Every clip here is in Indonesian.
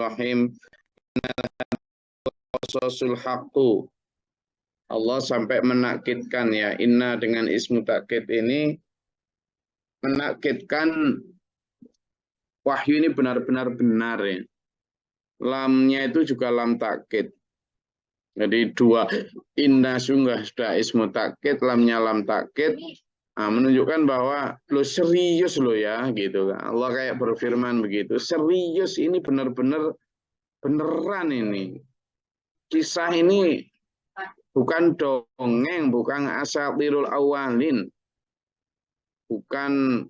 Rahim. Qasasul haqqu. Allah sampai menakitkan ya, inna dengan ismu takkid ini menakitkan wahyu ini benar-benar benar ya. Lamnya itu juga lam takkid. Jadi dua, inna sungguh sudah ismu takkid, lamnya lam takkid. Nah, menunjukkan bahwa lo serius lo ya gitu. Allah kayak berfirman begitu, serius ini benar-benar beneran ini. Kisah ini bukan dongeng, bukan asatirul awalin, bukan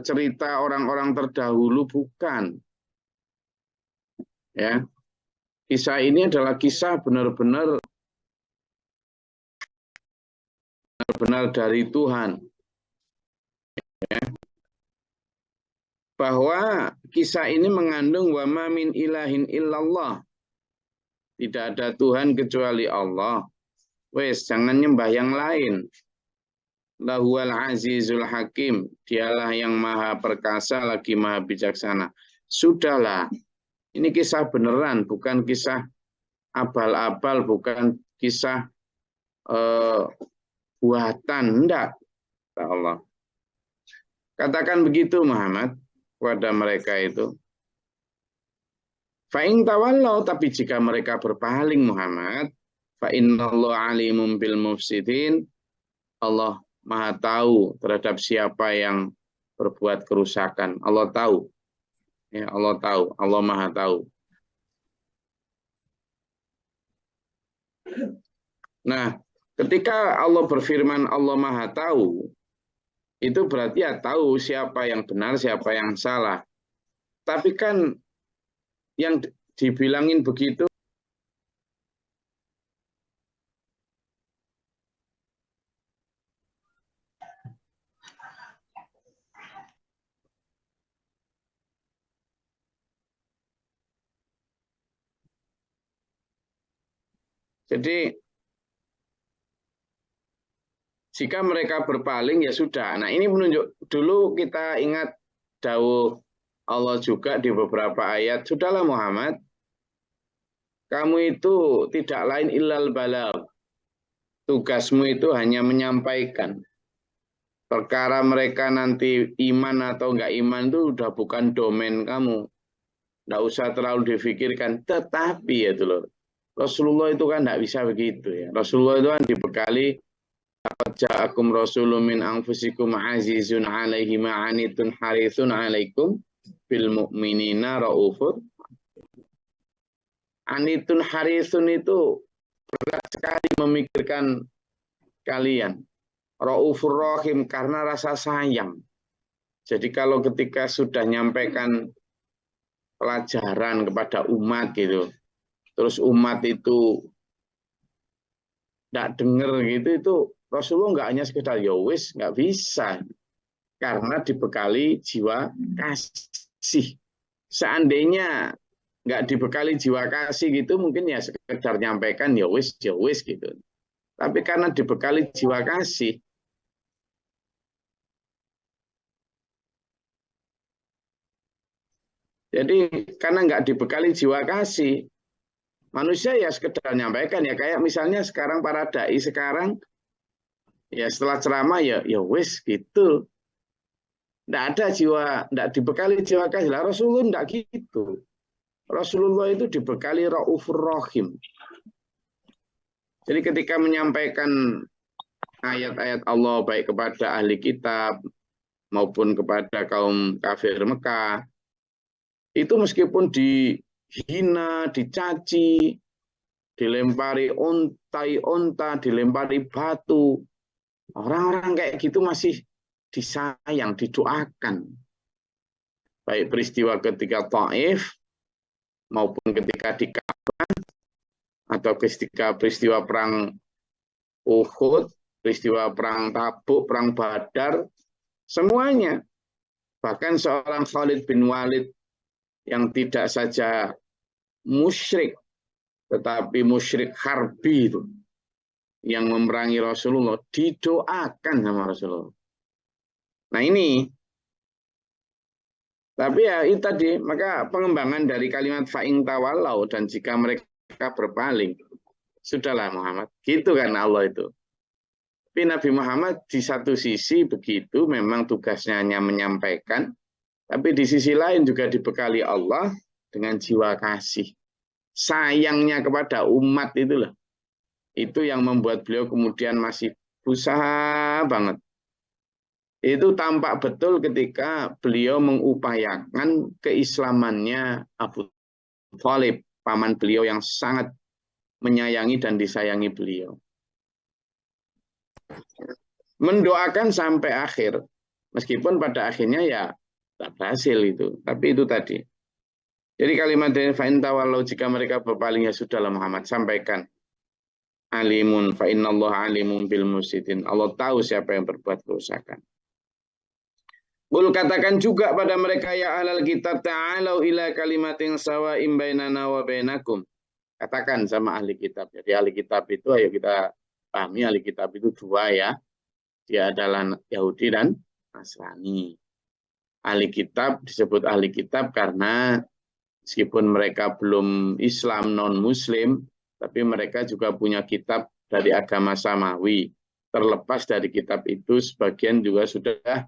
cerita orang-orang terdahulu, bukan. Ya, kisah ini adalah kisah benar-benar dari Tuhan. Ya. Bahwa kisah ini mengandung wa ma min ilahin illallah. Tidak ada Tuhan kecuali Allah. Wes, jangan nyembah yang lain. Lahuwal azizul hakim. Dialah yang maha perkasa lagi maha bijaksana. Sudahlah. Ini kisah beneran, bukan kisah abal-abal, bukan kisah buatan. Enggak. Allah. Katakan begitu Muhammad kepada mereka itu. Fa'in tawallau, tapi jika mereka berpaling Muhammad, fa'innallahu alimum bil mufsidin, Allah maha tahu terhadap siapa yang berbuat kerusakan. Allah tahu. Ya, Allah tahu. Allah maha tahu. Nah, ketika Allah berfirman Allah maha tahu, itu berarti ya tahu siapa yang benar, siapa yang salah. Tapi kan yang dibilangin begitu, jadi jika mereka berpaling ya sudah. Nah ini menunjuk, dulu kita ingat dawuh Allah juga di beberapa ayat, sudahlah Muhammad, kamu itu tidak lain illal balagh. Tugasmu itu hanya menyampaikan. Perkara mereka nanti iman atau enggak iman itu udah bukan domain kamu. Enggak usah terlalu difikirkan. Tetapi ya itu loh, Rasulullah itu kan enggak bisa begitu ya. Rasulullah itu kan dibekali ja'akum rasulun min anfusikum azizun 'alaihi ma 'anitun harisun 'alaikum bil mu'minina raufur. Anitun harisun itu berat sekali memikirkan kalian. Raufur rahim karena rasa sayang. Jadi kalau ketika sudah nyampaikan pelajaran kepada umat gitu, terus umat itu tidak dengar gitu, itu Rasulullah nggak hanya sekedar yowis, nggak bisa. Karena dibekali jiwa kasih. Seandainya nggak dibekali jiwa kasih gitu, mungkin ya sekedar nyampaikan yowis gitu. Tapi karena dibekali jiwa kasih, jadi karena nggak dibekali jiwa kasih, manusia ya sekedar nyampaikan ya, kayak misalnya sekarang para dai sekarang ya setelah ceramah ya wis gitu. Nggak ada jiwa, nggak dibekali jiwa kasih. Lah Rasulullah nggak gitu. Rasulullah itu dibekali raufur rahim. Jadi ketika menyampaikan ayat-ayat Allah baik kepada ahli kitab maupun kepada kaum kafir Mekah, itu meskipun dihina, dicaci, dilempari onta, dilempari batu, orang-orang kayak gitu masih disayang, didoakan. Baik peristiwa ketika Taif maupun ketika di Ka'bah atau ketika peristiwa perang Uhud, peristiwa perang Tabuk, perang Badar, semuanya. Bahkan seorang Khalid bin Walid yang tidak saja musyrik, tetapi musyrik harbi itu, yang memerangi Rasulullah, didoakan sama Rasulullah. Nah ini Tapi ya itu tadi, maka pengembangan dari kalimat fa'ing tawalau dan jika mereka berpaling, sudahlah Muhammad. Gitu kan Allah itu. Tapi Nabi Muhammad di satu sisi begitu, memang tugasnya hanya menyampaikan, tapi di sisi lain juga dibekali Allah dengan jiwa kasih. Sayangnya kepada umat itulah. Itu yang membuat beliau kemudian masih berusaha banget. Itu tampak betul ketika beliau mengupayakan keislamannya Abu Thalib, paman beliau yang sangat menyayangi dan disayangi beliau. Mendoakan sampai akhir, meskipun pada akhirnya ya tak berhasil itu. Tapi itu tadi. Jadi kalimat dari fa'in tawallau, jika mereka berpaling ya sudahlah Muhammad, sampaikan. Alimun fa'innallaha alimun bil mufsidin. Allah tahu siapa yang berbuat kerusakan. Qul, katakan juga pada mereka ya ahlal kitab ta'alau ila kalimatin sawa'im bainana wa bainakum. Katakan sama ahli kitab. Jadi ahli kitab itu ayo kita pahami, ahli kitab itu dua ya. Dia adalah Yahudi dan Nasrani. Ahli kitab disebut ahli kitab karena meskipun mereka belum Islam, non-Muslim, tapi mereka juga punya kitab dari agama Samawi. Terlepas dari kitab itu, sebagian juga sudah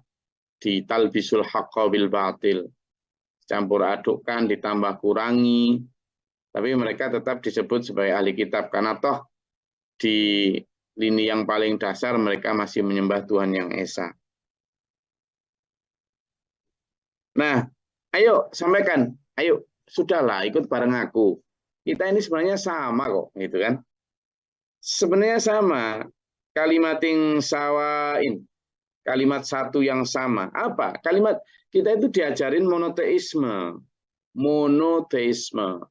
ditalbisul haqqa bil batil. Campur adukkan, ditambah kurangi. Tapi mereka tetap disebut sebagai ahli kitab. Karena toh di lini yang paling dasar mereka masih menyembah Tuhan yang Esa. Nah, ayo sampaikan. Ayo, sudahlah ikut bareng aku. Kita ini sebenarnya sama kok, gitu kan? Sebenarnya sama. Kalimating sawain. Kalimat satu yang sama. Apa? Kalimat kita itu diajarin monoteisme. Monoteisme.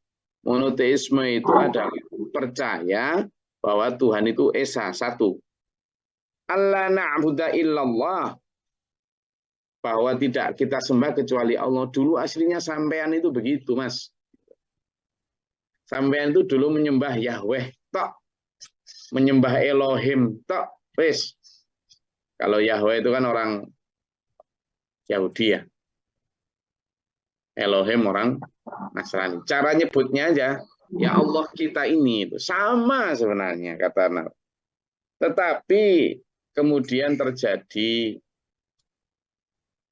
Monoteisme itu adalah percaya bahwa Tuhan itu Esa, satu. Allah na'budu illallah. Bahwa tidak kita sembah kecuali Allah. Dulu aslinya sampean itu begitu, Mas. Sampean itu dulu menyembah Yahweh, tok. Menyembah Elohim, tok. Wis. Kalau Yahweh itu kan orang Yahudi ya. Elohim orang Nasrani. Cara nyebutnya aja, ya Allah kita ini itu sama sebenarnya kata Nabi. Tetapi kemudian terjadi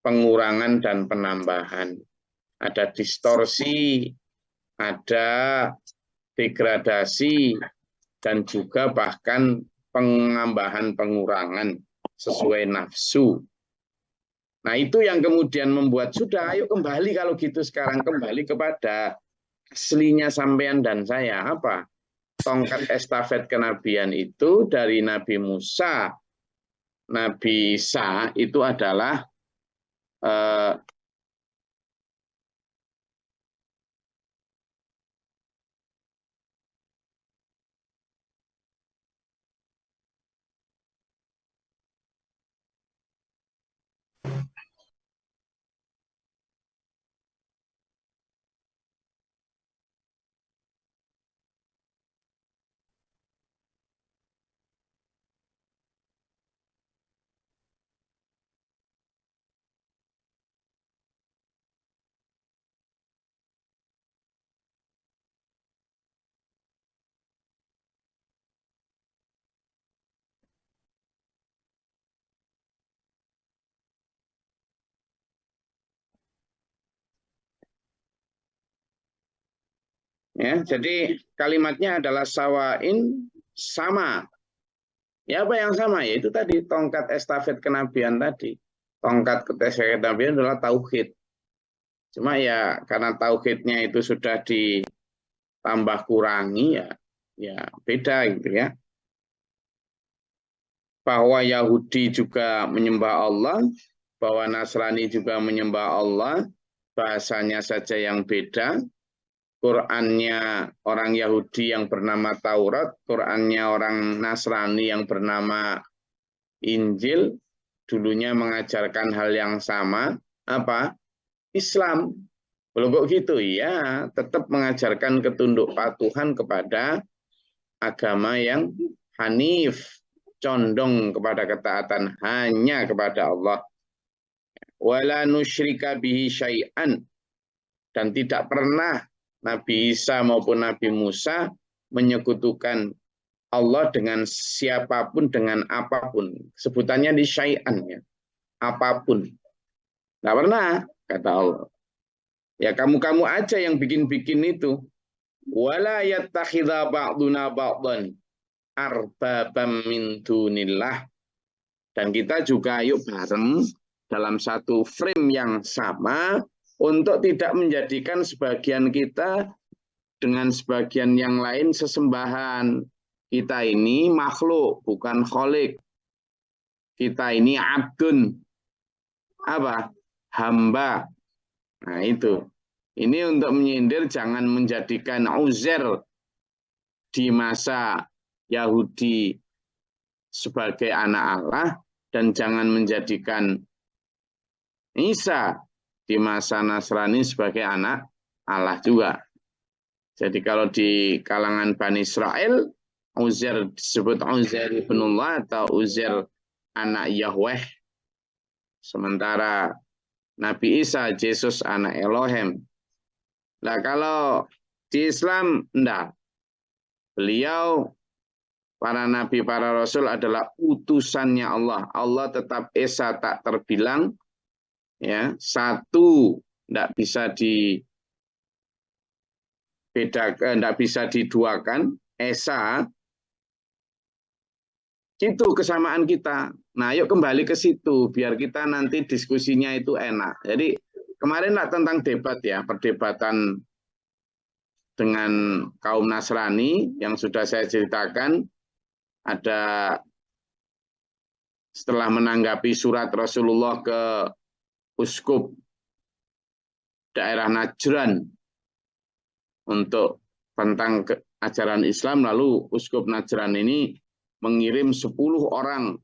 pengurangan dan penambahan. Ada distorsi, ada degradasi, dan juga bahkan penambahan pengurangan sesuai nafsu. Nah itu yang kemudian membuat sudah ayo kembali kalau gitu sekarang kembali kepada aslinya sampean dan saya apa? Tongkat estafet kenabian itu dari Nabi Musa, Nabi Isa itu adalah ya, jadi kalimatnya adalah sawain, sama. Ya apa yang sama? Ya itu tadi tongkat estafet kenabian tadi. Tongkat estafet kenabian adalah tauhid. Cuma ya karena tauhidnya itu sudah ditambah kurangi ya beda gitu ya. Bahwa Yahudi juga menyembah Allah, bahwa Nasrani juga menyembah Allah, bahasanya saja yang beda. Qurannya orang Yahudi yang bernama Taurat, Qurannya orang Nasrani yang bernama Injil, dulunya mengajarkan hal yang sama, apa? Islam. Kalau kok gitu, ya tetap mengajarkan ketunduk patuhan kepada agama yang hanif, condong kepada ketaatan hanya kepada Allah. wala nusyrika bihi syai'an, dan tidak pernah Nabi Isa maupun Nabi Musa menyekutukan Allah dengan siapapun, dengan apapun. Sebutannya di syai'an, ya. Apapun. Tidak pernah, kata Allah. Ya kamu-kamu aja yang bikin-bikin itu. Wala yattakhidha ba'duna ba'dan arbabam min dunillah. Dan kita juga ayo bareng dalam satu frame yang sama untuk tidak menjadikan sebagian kita dengan sebagian yang lain sesembahan. Kita ini makhluk, bukan kholik. Kita ini abdun. Apa? Hamba. Nah itu. Ini untuk menyindir jangan menjadikan Uzair di masa Yahudi sebagai anak Allah dan jangan menjadikan Isa di masa Nasrani sebagai anak Allah juga. Jadi kalau di kalangan Bani Israel, Uzair disebut Uzair ibnullah atau Uzair anak Yahweh. Sementara Nabi Isa, Yesus anak Elohim. Nah kalau di Islam, enggak. Beliau, para nabi, para rasul adalah utusannya Allah. Allah tetap esa tak terbilang. Ya, satu, enggak bisa dibedakan, enggak bisa diduakan. Esa, itu kesamaan kita. Nah, yuk kembali ke situ, biar kita nanti diskusinya itu enak. Jadi, kemarin tentang debat ya, perdebatan dengan kaum Nasrani yang sudah saya ceritakan, ada setelah menanggapi surat Rasulullah ke uskup daerah Najran untuk tentang ajaran Islam, lalu uskup Najran ini mengirim 10 orang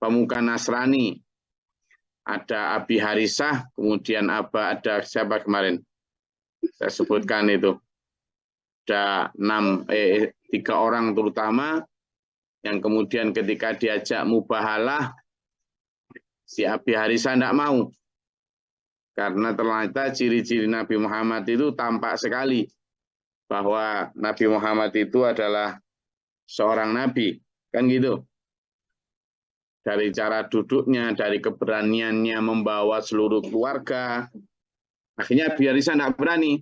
pemuka Nasrani. Ada Abi Harisah, kemudian ada siapa kemarin? Saya sebutkan itu. Ada 3 orang terutama yang kemudian ketika diajak mubahalah, si Abi Harisah tidak mau. Karena ternyata ciri-ciri Nabi Muhammad itu tampak sekali. Bahwa Nabi Muhammad itu adalah seorang nabi. Kan gitu. Dari cara duduknya, dari keberaniannya membawa seluruh keluarga. Akhirnya Abi Harisah tidak berani.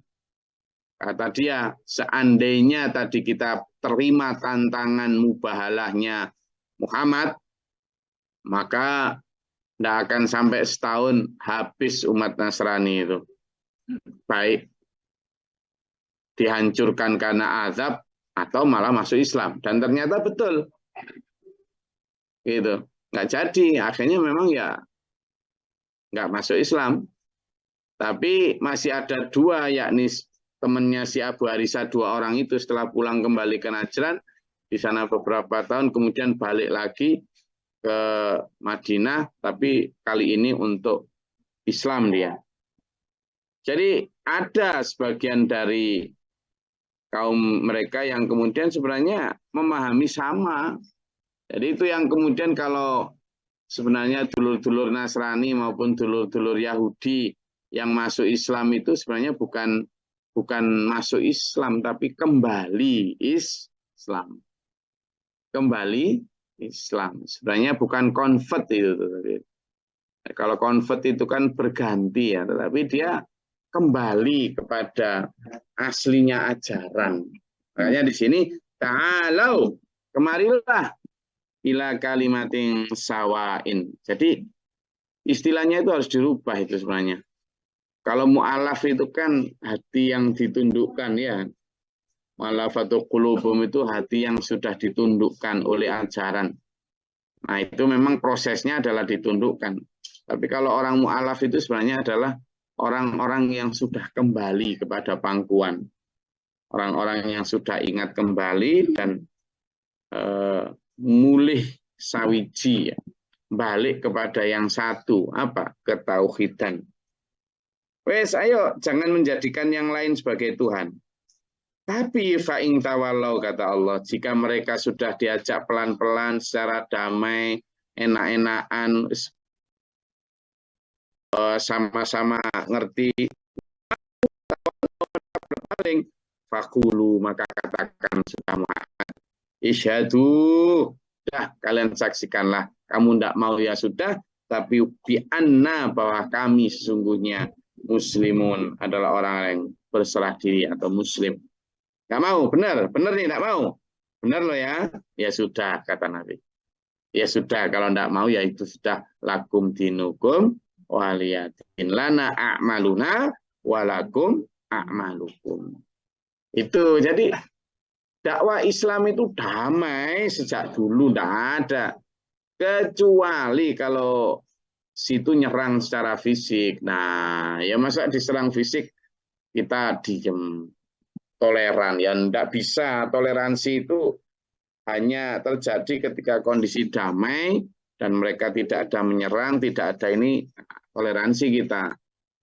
Kata dia, seandainya tadi kita terima tantangan mubahalahnya Muhammad, maka tidak akan sampai setahun habis umat Nasrani itu. Baik dihancurkan karena azab atau malah masuk Islam. Dan ternyata betul. Gitu. Nggak jadi. Akhirnya memang ya nggak masuk Islam. Tapi masih ada 2, yakni temannya si Abu Harisah, 2 orang itu setelah pulang kembali ke Najran, di sana beberapa tahun, kemudian balik lagi ke Madinah, tapi kali ini untuk Islam dia. Jadi ada sebagian dari kaum mereka yang kemudian sebenarnya memahami sama. Jadi itu yang kemudian kalau sebenarnya dulur-dulur Nasrani maupun dulur-dulur Yahudi yang masuk Islam itu sebenarnya bukan masuk Islam, tapi kembali Islam. Kembali Islam. Sebenarnya bukan convert itu. Kalau convert itu kan berganti ya, tetapi dia kembali kepada aslinya ajaran. Makanya di sini ta'alau, kemarilah ila kalimatin sawain. Jadi istilahnya itu harus dirubah itu sebenarnya. Kalau mu'alaf itu kan hati yang ditundukkan ya. Mu'alafatu qulubum itu hati yang sudah ditundukkan oleh ajaran. Nah itu memang prosesnya adalah ditundukkan. Tapi kalau orang mu'alaf itu sebenarnya adalah orang-orang yang sudah kembali kepada pangkuan. Orang-orang yang sudah ingat kembali dan mulih sawiji, ya. Balik kepada yang satu, apa? Ketauhidan. Wes, ayo jangan menjadikan yang lain sebagai Tuhan. Tapi fa'ing tawallau, kata Allah, jika mereka sudah diajak pelan-pelan secara damai, enak-enakan, sama-sama ngerti berpaling, fakulu maka katakan sudah Muhammad, isyhadu, sudah kalian saksikanlah, kamu tidak mau ya sudah, tapi bi anna bahwa kami sesungguhnya muslimun adalah orang yang berserah diri atau muslim. Nggak mau, benar nih nggak mau, benar loh ya, ya sudah kata Nabi. Ya sudah, kalau tidak mau ya itu sudah, lakum dinukum waliyadin lana a'maluna walakum a'malukum. Itu jadi dakwah Islam itu damai sejak dulu, tidak ada. Kecuali kalau situ nyerang secara fisik. Nah, ya masa diserang fisik kita diem, toleran. Ya tidak bisa, toleransi itu hanya terjadi ketika kondisi damai dan mereka tidak ada menyerang, tidak ada ini, toleransi kita.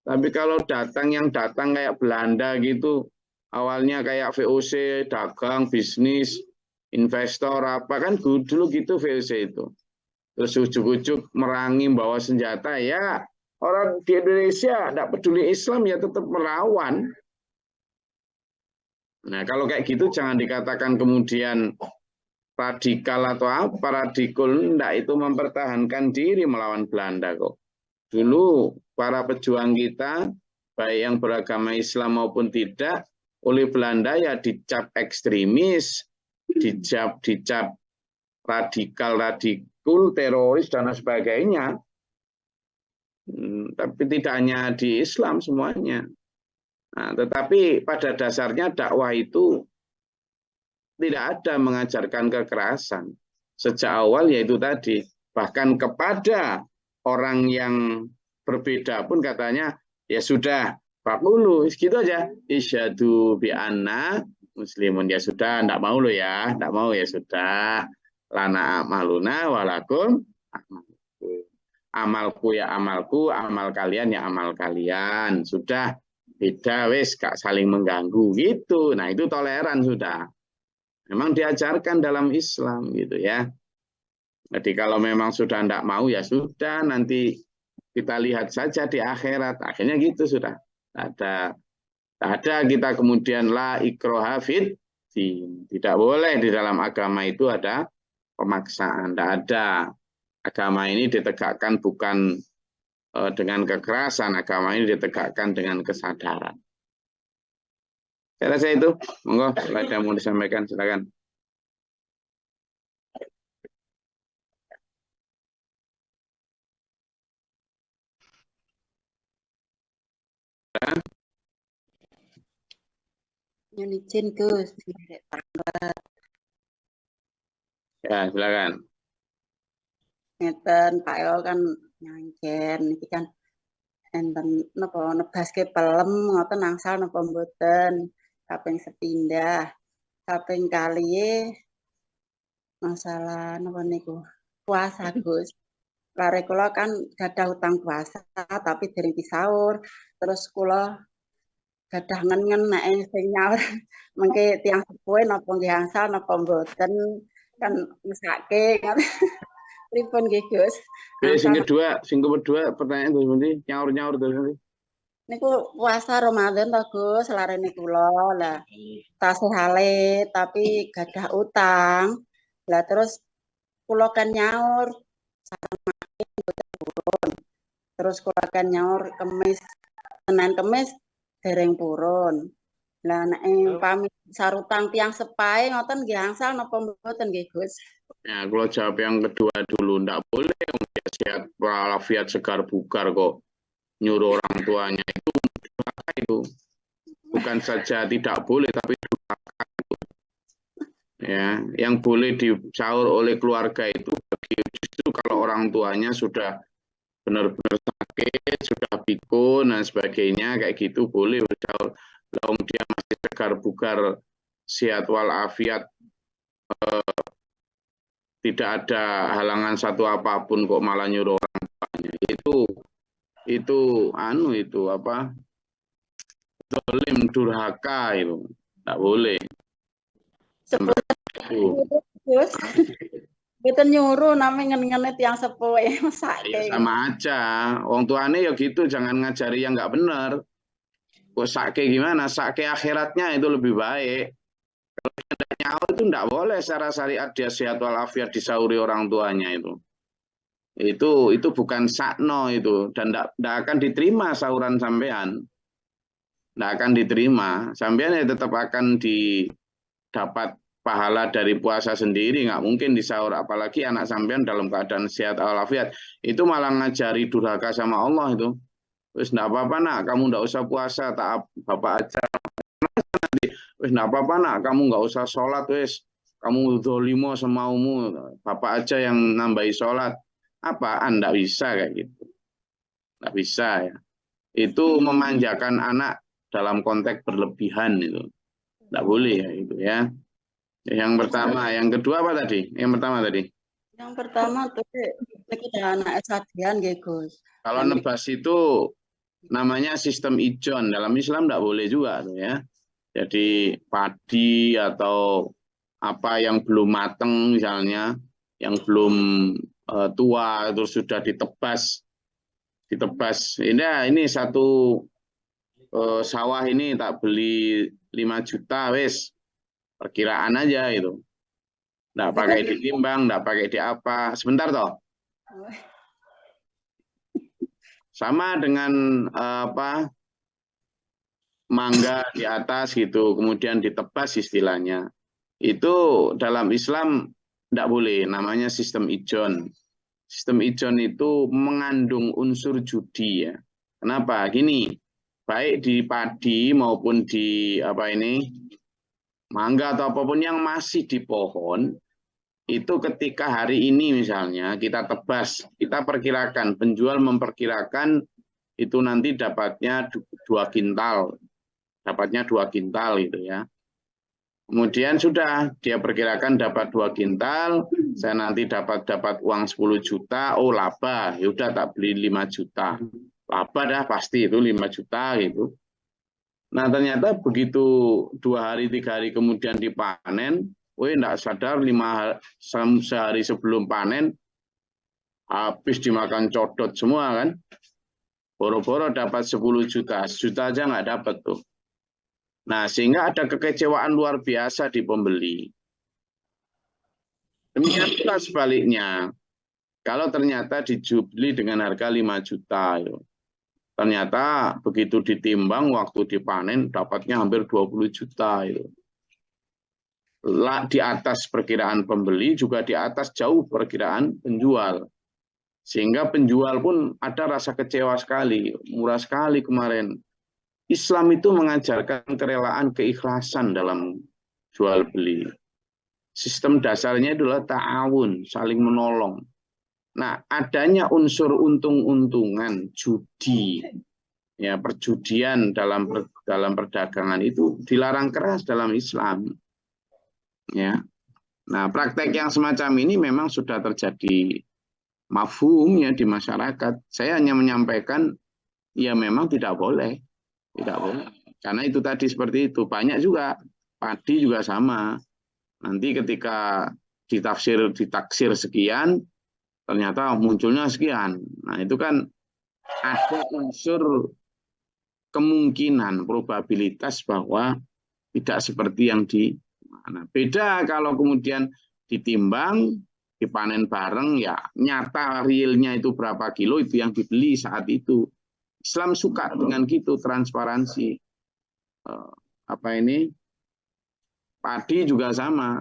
Tapi kalau yang datang kayak Belanda gitu, awalnya kayak VOC, dagang, bisnis, investor apa kan dulu gitu VOC itu. Terus ujuk-ujuk merangi bawa senjata, ya orang di Indonesia tidak peduli Islam ya tetap melawan. Nah kalau kayak gitu jangan dikatakan kemudian radikal atau apa, radikal enggak, itu mempertahankan diri melawan Belanda kok. Dulu para pejuang kita, baik yang beragama Islam maupun tidak, oleh Belanda ya dicap ekstremis, dicap radikal, teroris dan sebagainya. Tapi tidak hanya di Islam semuanya. Nah, tetapi pada dasarnya dakwah itu tidak ada mengajarkan kekerasan. Sejak awal yaitu tadi, bahkan kepada orang yang berbeda pun katanya, ya sudah, fakulu, gitu aja. Isyhadu bi anna muslimun, ya sudah, enggak mau lo ya, enggak mau ya sudah. Lana amaluna walakum amalku. Amalku ya amalku, amal kalian ya amal kalian. Sudah, beda wes, gak saling mengganggu gitu. Nah, itu toleran sudah. Memang diajarkan dalam Islam gitu ya. Jadi kalau memang sudah tidak mau ya sudah, nanti kita lihat saja di akhirat. Akhirnya gitu sudah. Ada kita kemudian la ikroha fid din. Tidak boleh di dalam agama itu ada pemaksaan. Tidak ada. Agama ini ditegakkan bukan dengan kekerasan. Agama ini ditegakkan dengan kesadaran. Saya rasa itu, monggo, ada mau disampaikan, silakan. Nyulicin Gus. Ya, silakan. Ngeten Pak El kan nyangken iki kan enten napa nebaske pelem ngoten angsal napa mboten kaping sepindah kaping kaliye masalah napa niku puasa Gus. Lare kula kan gadah utang puasa tapi dereng disaur terus kula gadah ngen-ngen nek sing nyaur mengke tiyang sepuh napa nggih angsal napa mboten kan mesake pripun nggih Gus. Sing kedua pertanyaan terus nanti nyaur terus nanti. Niku puasa Ramadan to Gus, larene kula. Lah tasih hale tapi gadah utang. Lah terus kula kan nyaur terus kula kan nyaur Kemis, Senin Kemis dereng purun. Lah nek pamit sarutang tiang sepahe ngoten nggih angsal napa mboten nggih Gus? Ya, kalau jawab yang kedua dulu, enggak boleh sehat walafiat segar bugar kok nyuruh orang tuanya itu bukan saja tidak boleh tapi durhaka. Ya, yang boleh disaur oleh keluarga itu justru kalau orang tuanya sudah benar-benar sakit, sudah pikun dan sebagainya kayak gitu boleh bersaur. Lalu dia masih segar bugar, sehat walafiat, tidak ada halangan satu apapun kok malah nyuruh orang tuanya. Itu apa? Zalim, durhaka itu. Enggak boleh. Mboten nyuruh namanya ngen-ngene tiyang sepuh Ya mesake. sama aja. Wong tuane ya gitu, jangan ngajari yang nggak bener. Kok sake gimana? Sake akhiratnya itu lebih baik. Nyawa itu nggak boleh secara syariat dia sehat walafiat disauri orang tuanya itu. Itu bukan sakno itu dan nggak akan diterima sahuran sampean. Nggak akan diterima. Sampean ya tetap akan didapat pahala dari puasa sendiri, nggak mungkin disaur, apalagi anak sampean dalam keadaan sehat walafiat. Itu malah ngajari durhaka sama Allah itu. Wis nggak apa-apa nak, kamu nggak usah puasa, tak bapak aja. Wis nggak apa-apa nak, kamu nggak usah sholat, wis kamu dolimo semaumu, bapak aja yang nambahi sholat. Apaan? Nggak bisa kayak gitu, nggak bisa ya. Itu memanjakan anak dalam konteks berlebihan itu, nggak boleh ya itu ya. Yang pertama, yang kedua apa tadi? Yang pertama tadi. Yang pertama tuh niki anak sadian nggih Gus. Kalau nebas itu namanya sistem ijon. Dalam Islam tidak boleh juga tuh ya. Jadi padi atau apa yang belum mateng misalnya, yang belum tua terus sudah ditebas. Ini satu sawah ini tak beli 5 juta wes. Perkiraan aja itu. Nggak pakai ditimbang, nggak pakai di apa. Sebentar toh. Sama dengan apa mangga di atas gitu, kemudian ditebas istilahnya. Itu dalam Islam tidak boleh, namanya sistem ijon. Sistem ijon itu mengandung unsur judi ya. Kenapa? Gini, baik di padi maupun di apa ini mangga atau apapun yang masih di pohon, itu ketika hari ini misalnya kita tebas, kita perkirakan, penjual memperkirakan itu nanti dapatnya 2 kintal, gitu ya. Kemudian sudah dia perkirakan dapat 2 kintal, saya nanti dapat uang 10 juta, oh laba, ya udah tak beli 5 juta. Laba dah pasti itu 5 juta gitu. Nah ternyata begitu 2 hari 3 hari kemudian dipanen, enggak sadar sehari sebelum panen habis dimakan codot semua kan. Boro-boro dapat 10 juta, sejuta aja nggak dapat tuh. Nah, sehingga ada kekecewaan luar biasa di pembeli. Demikian pula sebaliknya, kalau ternyata dibeli dengan harga 5 juta, ternyata begitu ditimbang waktu dipanen dapatnya hampir 20 juta. Di atas perkiraan pembeli, juga di atas jauh perkiraan penjual. Sehingga penjual pun ada rasa kecewa sekali, murah sekali kemarin. Islam itu mengajarkan kerelaan, keikhlasan dalam jual beli. Sistem dasarnya adalah ta'awun, saling menolong. Nah, adanya unsur untung-untungan, judi, ya perjudian dalam perdagangan itu dilarang keras dalam Islam. Ya. Nah, praktek yang semacam ini memang sudah terjadi mafhum ya di masyarakat. Saya hanya menyampaikan ya memang tidak boleh. Tidak boleh. Karena itu tadi seperti itu. Banyak juga padi juga sama. Nanti ketika ditaksir sekian, ternyata munculnya sekian. Nah, itu kan ada unsur kemungkinan, probabilitas bahwa tidak seperti yang di mana. Beda kalau kemudian ditimbang, dipanen bareng, ya nyata realnya itu berapa kilo, itu yang dibeli saat itu. Islam suka dengan gitu, transparansi. Apa ini? Padi juga sama.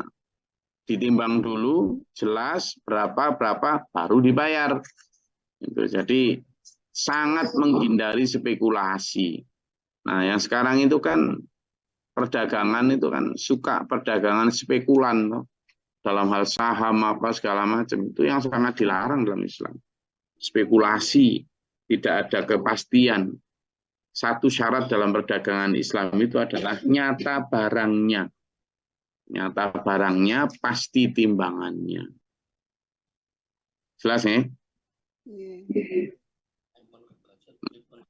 Ditimbang dulu, jelas berapa, baru dibayar. Jadi sangat menghindari spekulasi. Nah, yang sekarang itu kan perdagangan itu kan suka perdagangan spekulan dalam hal saham apa segala macam, itu yang sangat dilarang dalam Islam. Spekulasi, tidak ada kepastian. Satu syarat dalam perdagangan Islam itu adalah nyata barangnya. Nyata barangnya, pasti timbangannya. Jelas ya?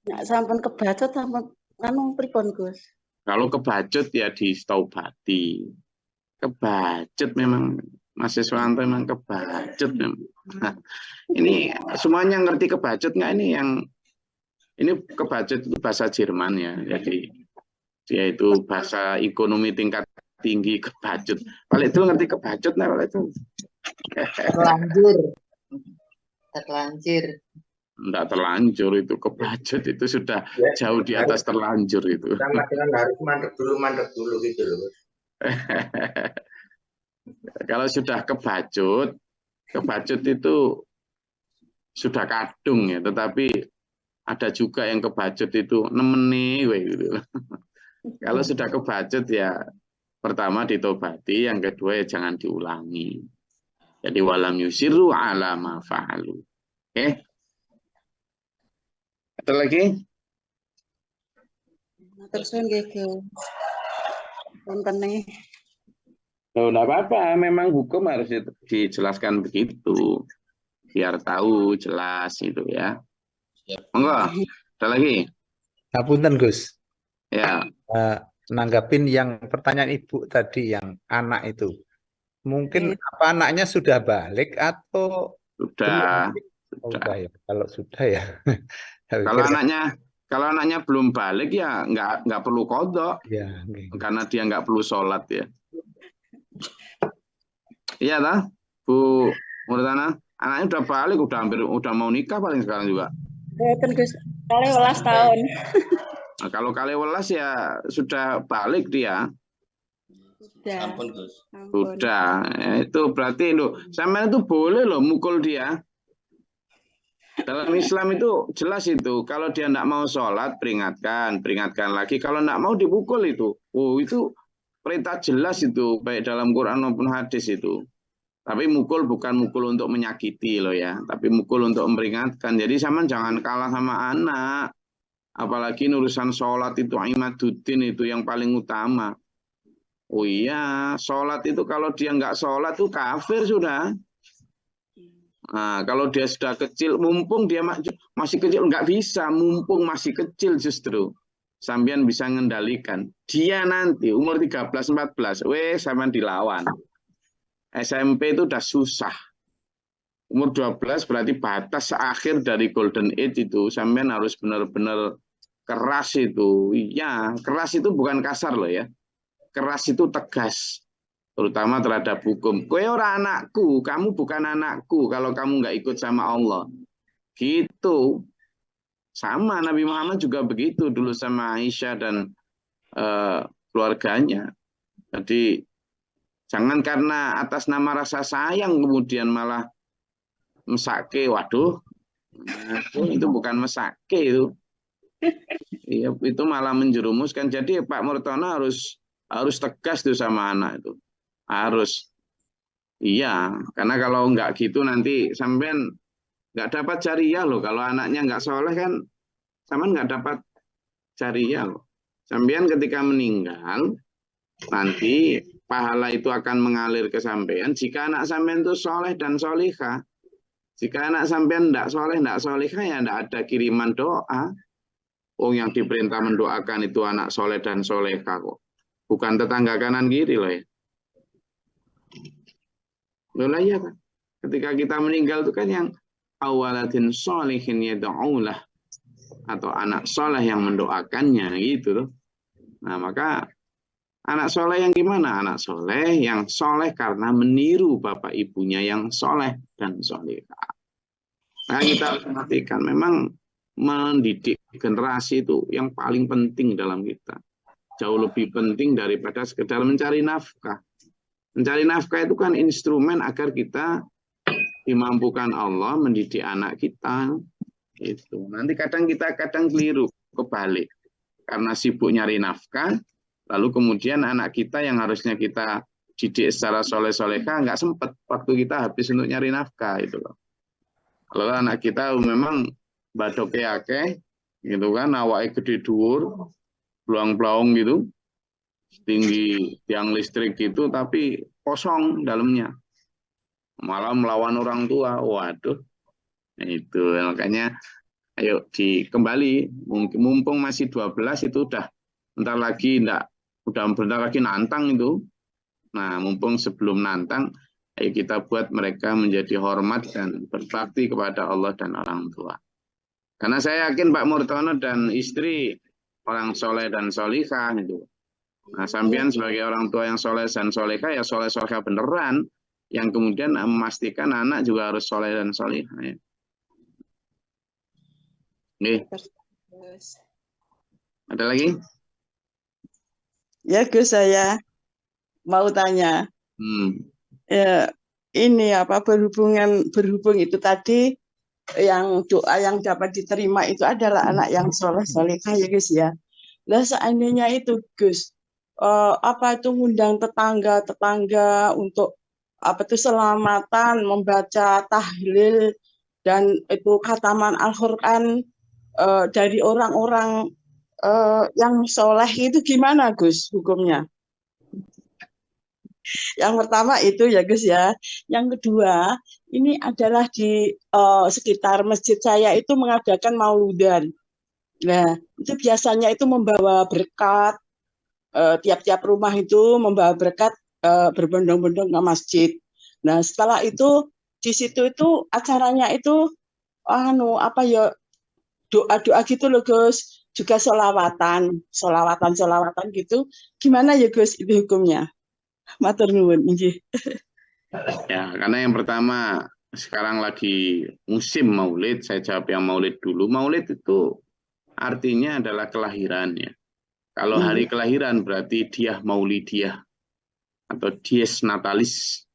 Ya sampun kebacut sampun anu pripun Gus? Kalau kebacut ya di staubati. Kebacut memang Mas Siswanto memang kebacut. Nah, ini semuanya ngerti kebacut nggak ini yang ini kebacut itu bahasa Jerman ya. Jadi dia itu bahasa ekonomi tingkat tinggi kebacut. Kalau itu ngerti kebacut nah kalau itu. Terlanjur. Terlanjur. Enggak terlanjur itu kebacut itu sudah jauh di atas terlanjur itu. Harus mandek dulu gitu loh. Kalau sudah kebacut itu sudah kadung ya, tetapi ada juga yang kebacut itu nemeni gitu. Kalau sudah kebacut ya pertama ditobati, yang kedua ya jangan diulangi. Jadi walam yusiru ala ma fa'alu. Oke. Ada lagi? Terus nggih wonten nih. Oh, enggak apa-apa, memang hukum harus dijelaskan begitu. Biar tahu jelas itu ya. Enggak, ada lagi? Ngapunten Gus. Ya. Nanggapin yang pertanyaan Ibu tadi yang anak itu. Mungkin apa anaknya sudah balik atau sudah? Sudah ya. Kalau sudah ya. Kalau anaknya belum balik ya nggak perlu kodok. Ya, okay. Karena dia nggak perlu sholat ya. Iya dah, Bu Murtana, anaknya udah balik, udah mau nikah paling sekarang juga. Ya, Gus. Kali 11 tahun. Nah, kalau kali 11 ya sudah balik dia. Sudah. Ampun Gus. Sudah. Ya, itu berarti loh, sampean itu boleh loh mukul dia. Dalam Islam itu jelas itu. Kalau dia tidak mau sholat, peringatkan lagi. Kalau tidak mau dipukul itu. Oh, itu perintah jelas itu, baik dalam Quran maupun hadis itu. Tapi mukul bukan mukul untuk menyakiti loh ya, tapi mukul untuk memperingatkan. Jadi sama jangan kalah sama anak. Apalagi urusan sholat itu imaduddin itu yang paling utama. Oh iya, sholat itu kalau dia nggak sholat tuh kafir sudah. Nah, kalau dia sudah kecil, mumpung dia masih kecil nggak bisa, mumpung masih kecil justru. Sampean bisa mengendalikan. Dia nanti umur 13-14, sampean dilawan. SMP itu udah susah. Umur 12 berarti batas akhir dari golden age itu. Sampean harus benar-benar keras itu. Iya, keras itu bukan kasar loh ya. Keras itu tegas. Terutama terhadap hukum. Kowe ora anakku, kamu bukan anakku kalau kamu nggak ikut sama Allah. Gitu. Sama Nabi Muhammad juga begitu dulu sama Aisyah dan keluarganya. Jadi jangan karena atas nama rasa sayang kemudian malah mesake. Waduh, itu bukan mesake itu. Ya, itu malah menjerumuskan. Jadi Pak Murtono harus tegas tuh sama anak itu. Harus. Iya, karena kalau nggak gitu nanti sampean nggak dapat jariah loh. Kalau anaknya nggak soleh kan, sampean nggak dapat jariah loh. Sampean ketika meninggal, nanti pahala itu akan mengalir ke sampean. Jika anak sampean itu soleh dan solihah. Jika anak sampean tidak soleh, tidak solihah, ya tidak ada kiriman doa. Oh, yang diperintah mendoakan itu anak soleh dan solehah kok. Bukan tetangga kanan kiri loh ya. Loh ya kan. Ketika kita meninggal itu kan yang awaladin sholihin yad'ulah, atau anak soleh yang mendoakannya gitu loh. Nah, maka anak soleh yang gimana? Anak soleh yang soleh karena meniru bapak ibunya yang soleh dan solehah. Nah, kita harus perhatikan memang mendidik generasi itu yang paling penting dalam kita. Jauh lebih penting daripada sekedar mencari nafkah. Mencari nafkah itu kan instrumen agar kita dimampukan Allah mendidik anak kita. Itu. Nanti kadang kita keliru, kebalik. Karena sibuk nyari nafkah, lalu kemudian anak kita yang harusnya kita didik secara soleh-solehah nggak sempat waktu kita habis untuk nyari nafkah itu loh. Kalau anak kita memang badoke akeh gitu kan, awake gede dhuwur, belang-belang gitu, tinggi tiang listrik gitu, tapi kosong dalamnya, malah melawan orang tua. Waduh, itu makanya ayo dikembali, mumpung masih 12 itu udah bentar lagi nantang itu. Nah, mumpung sebelum nantang Ayo kita buat mereka menjadi hormat dan berbakti kepada Allah dan orang tua. Karena saya yakin Pak Murtono dan istri orang soleh dan solihah itu. Nah, sampean sebagai orang tua yang soleh dan solehah, ya soleh solehah beneran, yang kemudian memastikan anak juga harus soleh dan solihah. Ya. Nih. Ada lagi? Ya Gus, saya mau tanya. Ya, ini apa berhubung itu tadi yang doa yang dapat diterima itu adalah anak yang soleh solehah ya Gus ya. Lah seandainya itu Gus, apa itu ngundang tetangga untuk apa itu selamatan membaca tahlil dan itu khataman Al-Qur'an dari orang-orang yang soleh itu gimana Gus hukumnya? Yang pertama itu ya Gus ya. Yang kedua, ini adalah di sekitar masjid saya itu mengadakan mauludan. Nah, itu biasanya itu membawa berkat, tiap-tiap rumah itu membawa berkat berbondong-bondong ke masjid. Nah, setelah itu di situ itu acaranya itu apa ya doa-doa gitu loh Gus, juga solawatan gitu. Gimana ya Gus itu hukumnya? Matur nuwun nggih. Ya, karena yang pertama sekarang lagi musim Maulid, saya jawab yang Maulid dulu. Maulid itu artinya adalah kelahirannya. Kalau hari kelahiran berarti diah maulidiyah atau dies natalis,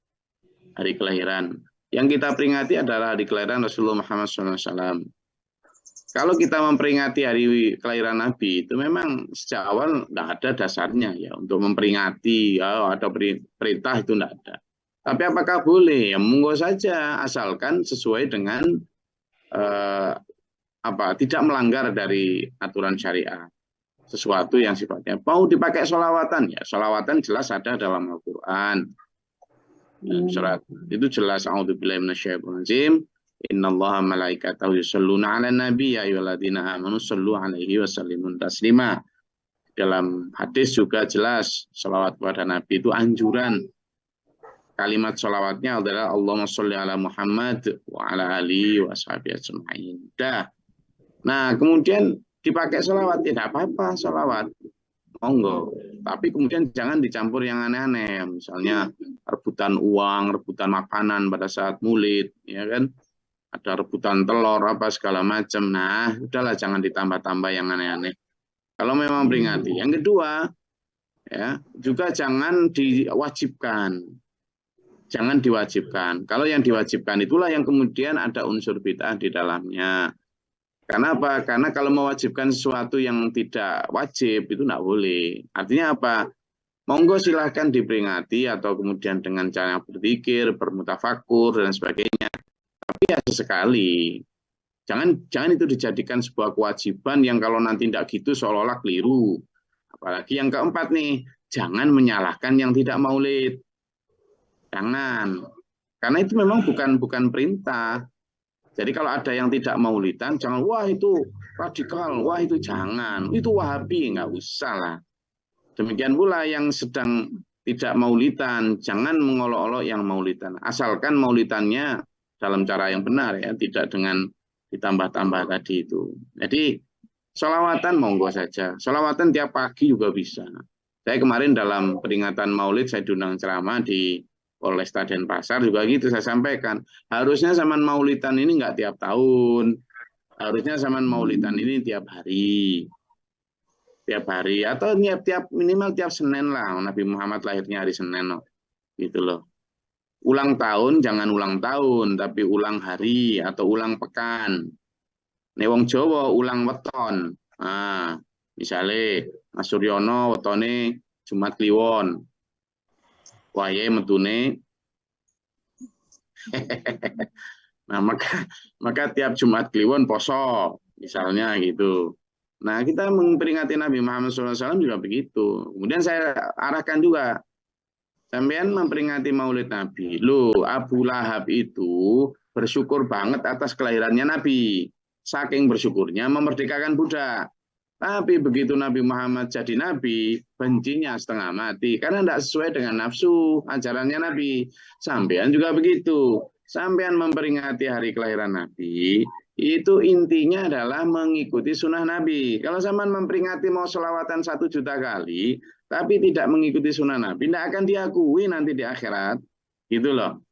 hari kelahiran. Yang kita peringati adalah hari kelahiran Rasulullah Muhammad SAW. Kalau kita memperingati hari kelahiran Nabi itu memang sejak awal tidak ada dasarnya ya untuk memperingati atau perintah itu tidak ada. Tapi apakah boleh? Ya monggo saja asalkan sesuai dengan tidak melanggar dari aturan syariah. Sesuatu yang sifatnya mau dipakai sholawatan ya sholawatan jelas ada dalam Al-Quran. Surat itu jelas a'udzubillahi minasyaitonir rajim. Innallaha malaikatahu yusholluna 'alan nabi ya ayyuhalladzina amanu shollu 'alaihi wa sallimu taslima. Dalam hadis juga jelas sholawat kepada Nabi itu anjuran. Kalimat sholawatnya adalah Allahumma sholli ala Muhammad wa ala alihi wa sahbihi ajma'in. Nah, kemudian dipakai sholawat tidak apa-apa sholawat. Monggo. Tapi kemudian jangan dicampur yang aneh-aneh. Misalnya rebutan uang, rebutan makanan pada saat Maulid, ya kan? Ada rebutan telur apa segala macam. Nah, udahlah jangan ditambah-tambah yang aneh-aneh. Kalau memang peringati. Yang kedua, ya, juga jangan diwajibkan. Jangan diwajibkan. Kalau yang diwajibkan itulah yang kemudian ada unsur bid'ah di dalamnya. Karena apa? Karena kalau mewajibkan sesuatu yang tidak wajib itu tidak boleh. Artinya apa? Monggo silahkan diperingati atau kemudian dengan cara berzikir, bermutafakur dan sebagainya. Tapi ya sesekali. Jangan itu dijadikan sebuah kewajiban yang kalau nanti tidak gitu seolah-olah keliru. Apalagi yang keempat nih, jangan menyalahkan yang tidak maulid. Jangan. Karena itu memang bukan perintah. Jadi kalau ada yang tidak maulidan, jangan, wah itu radikal, wah itu jangan, itu wahabi, nggak usah lah. Demikian pula yang sedang tidak maulidan, jangan mengolok-olok yang maulidan. Asalkan maulidannya dalam cara yang benar ya, tidak dengan ditambah-tambah tadi itu. Jadi sholawatan monggo saja, sholawatan tiap pagi juga bisa. Saya kemarin dalam peringatan maulid, saya diundang ceramah di Polresta Denpasar juga gitu saya sampaikan. Harusnya zaman maulidan ini nggak tiap tahun. Harusnya zaman maulidan ini tiap hari. Tiap hari atau minimal tiap Senin lah. Nabi Muhammad lahirnya hari Senin loh. Gitu loh. Ulang tahun jangan ulang tahun tapi ulang hari atau ulang pekan. Newong Jawa ulang weton. Nah, misalnya Mas Suryono wetone Jumat Kliwon. Wae metune. Nah, maka tiap Jumat Kliwon poso, misalnya gitu. Nah, kita memperingati Nabi Muhammad SAW juga begitu. Kemudian saya arahkan juga, sampean memperingati Maulid Nabi. Loh, Abu Lahab itu bersyukur banget atas kelahirannya Nabi. Saking bersyukurnya memerdekakan budak. Tapi begitu Nabi Muhammad jadi nabi, bencinya setengah mati karena tidak sesuai dengan nafsu ajarannya Nabi. Sampean juga begitu. Sampean memperingati hari kelahiran Nabi, itu intinya adalah mengikuti sunnah Nabi. Kalau sampean memperingati mau selawatan 1 juta kali, tapi tidak mengikuti sunnah Nabi, tidak akan diakui nanti di akhirat. Gitu loh.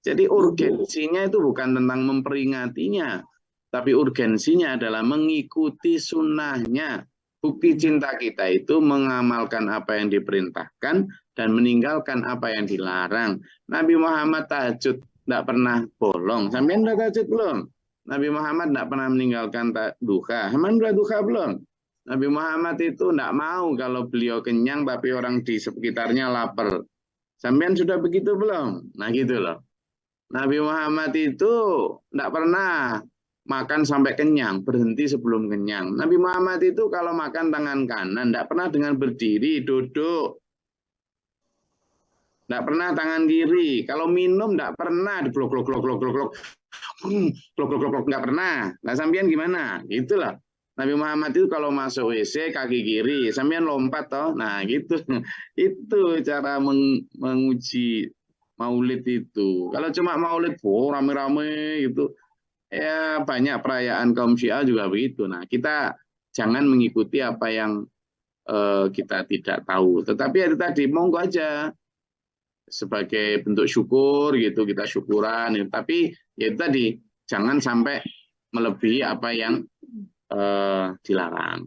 Jadi urgensinya itu bukan tentang memperingatinya, tapi urgensinya adalah mengikuti sunnahnya. Bukti cinta kita itu mengamalkan apa yang diperintahkan dan meninggalkan apa yang dilarang. Nabi Muhammad tahajud tidak pernah bolong. Sampai sudah tahajud belum? Nabi Muhammad tidak pernah meninggalkan duha. Sampai sudah duha belum? Nabi Muhammad itu tidak mau kalau beliau kenyang tapi orang di sekitarnya lapar. Sampai sudah begitu belum? Nah gitu loh. Nabi Muhammad itu tidak pernah makan sampai kenyang, berhenti sebelum kenyang. Nabi Muhammad itu kalau makan tangan kanan, tidak pernah dengan berdiri, duduk. Tidak pernah tangan kiri. Kalau minum tidak pernah diblok-blok-blok-blok-blok. Blok-blok-blok nggak pernah. Nah, sampean gimana? Itulah. Nabi Muhammad itu kalau masuk WC kaki kiri, sampean lompat toh. Nah, gitu. Itu cara menguji maulid itu. Kalau cuma maulid, rame-rame gitu. Ya banyak perayaan kaum Syiah juga begitu. Nah, kita jangan mengikuti apa yang kita tidak tahu. Tetapi itu tadi monggo aja sebagai bentuk syukur gitu, kita syukuran. Gitu. Tapi ya itu tadi jangan sampai melebihi apa yang dilarang.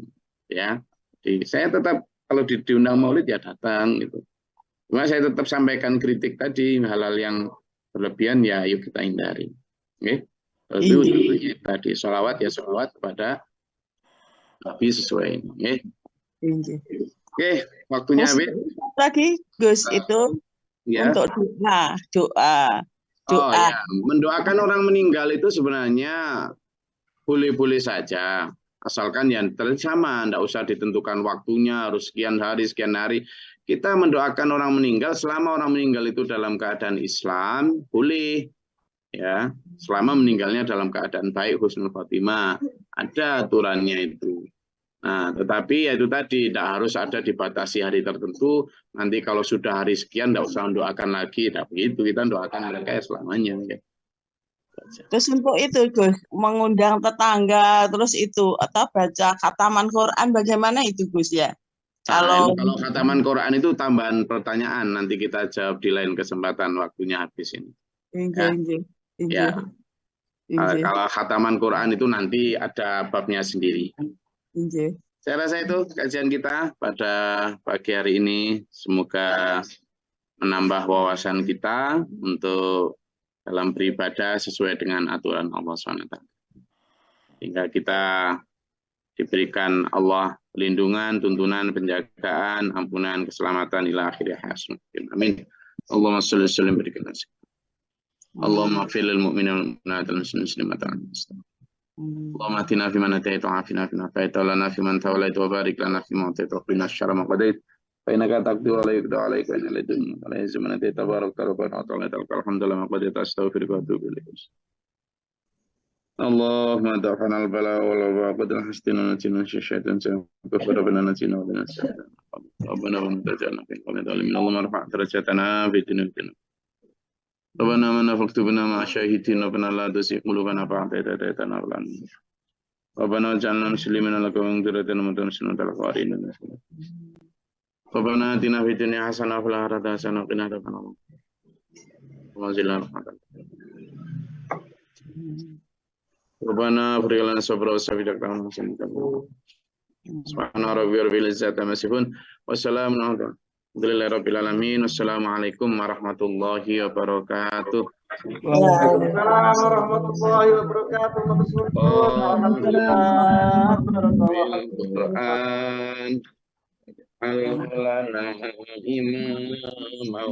Ya, jadi saya tetap kalau diundang maulid ya datang gitu. Cuma saya tetap sampaikan kritik tadi, hal-hal yang berlebihan ya yuk kita hindari. Oke? Itu tadi sholawat ya sholawat kepada Nabi sesuai ini. Oke, waktunya habis. Lagi Gus itu ya. untuk doa. Oh ya, mendoakan orang meninggal itu sebenarnya boleh-boleh saja. Asalkan yang sama, tidak usah ditentukan waktunya, harus sekian hari. Kita mendoakan orang meninggal selama orang meninggal itu dalam keadaan Islam, boleh. Ya, selama meninggalnya dalam keadaan baik, husnul khotimah. Ada aturannya itu. Nah, tetapi ya itu tadi, tidak harus ada dibatasi hari tertentu. Nanti kalau sudah hari sekian, tidak usah mendoakan lagi. Tidak begitu, kita mendoakan mereka selamanya. Ya. Terus untuk itu Gus, mengundang tetangga, terus itu atau baca khataman Quran, bagaimana itu Gus ya? Kalau khataman Quran itu tambahan pertanyaan, nanti kita jawab di lain kesempatan, waktunya habis ini. Ya. Kalau khataman Quran itu nanti ada babnya sendiri. Saya rasa itu kajian kita pada pagi hari ini. Semoga menambah wawasan kita untuk dalam beribadah sesuai dengan aturan Allah SWT. Sehingga kita diberikan Allah pelindungan, tuntunan, penjagaan, ampunan, keselamatan ila akhir hayat. Amin. Allahumma sholli wa sallim berikan nasi. Allahumma fil mu'minin wal muslimat Allahumma atina fi man atayta wa afina fi man afayta wa lana fi man tawallayta wa barik lana fi ma atayta wa qina syarra ma qadait. فإنك تقدر ولا يقدر عليك وإن لدن ولا يهزم من أتيت تبارك ربنا وتعالى الحمد لله ما قد أستغفرك وأتوب إليك اللهم دفعنا البلاء والوباء قد الحسن ونجينا من الشيطان كفر ربنا نجينا وبنا الشيطان ربنا ومتجعلنا في القوم الظالمين اللهم ارفع درجاتنا في الدنيا والدين ربنا من فاكتبنا مع الشاهدين ربنا لا تزغ قلوبنا بعد إذ هديتنا وهب لنا ربنا اجعلنا مسلمين لك ومن ذريتنا أمة مسلمة لك وأرنا ربنا آتنا في الدنيا حسنة وفي الآخرة حسنة وقنا عذاب النار. ربنا افرغ لنا صبرا وثبت أقدامنا سبحان ربي رب العزة عما يصفون والسلام على الحمدلله رب العالمين والسلام عليكم ورحمة الله وبركاته. Waalaikumsalam warahmatullahi wabarakatuh. Al-Quran al-lana imam